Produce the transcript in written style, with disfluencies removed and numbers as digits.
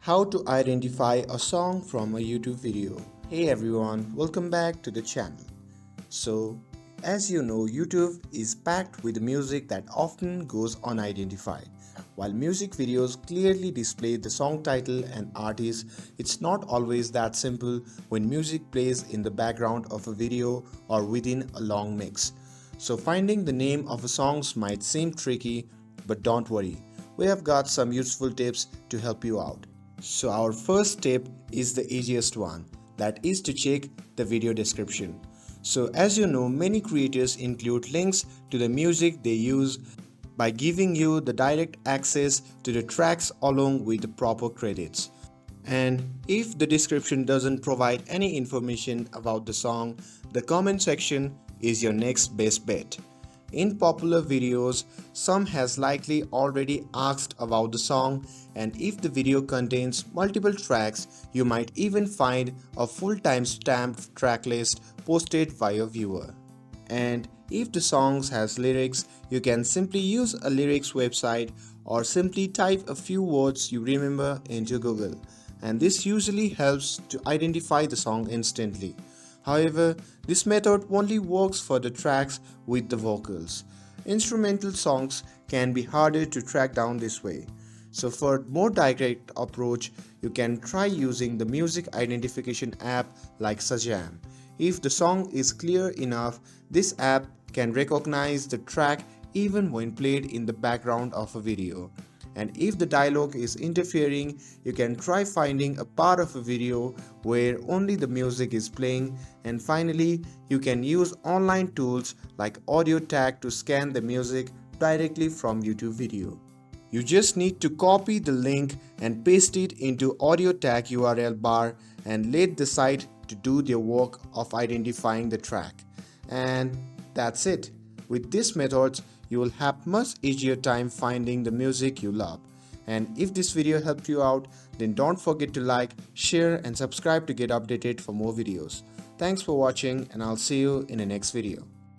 How to identify a song from a YouTube video. Hey everyone, welcome back to the channel. So, as you know, YouTube is packed with music that often goes unidentified. While music videos clearly display the song title and artist, it's not always that simple when music plays in the background of a video or within a long mix. So finding the name of a song might seem tricky, but don't worry. We have got some useful tips to help you out. So our first tip is the easiest one, that is to check the video description. So as you know, many creators include links to the music they use by giving you the direct access to the tracks along with the proper credits. And if the description doesn't provide any information about the song, the comment section is your next best bet. In popular videos, some has likely already asked about the song, and if the video contains multiple tracks, you might even find a full time-stamped track list posted by a viewer. And if the song has lyrics, you can simply use a lyrics website or simply type a few words you remember into Google, and this usually helps to identify the song instantly. However, this method only works for the tracks with the vocals. Instrumental songs can be harder to track down this way. So for more direct approach, you can try using the music identification app like Shazam. If the song is clear enough, this app can recognize the track even when played in the background of a video. And if the dialogue is interfering, you can try finding a part of a video where only the music is playing. And finally, you can use online tools like audio tag to scan the music directly from YouTube video. You just need to copy the link and paste it into audio tag URL bar and let the site to do their work of identifying the track. And that's it. With these methods, you will have much easier time finding the music you love. And if this video helped you out, then don't forget to like, share and subscribe to get updated for more videos. Thanks for watching, and I'll see you in the next video.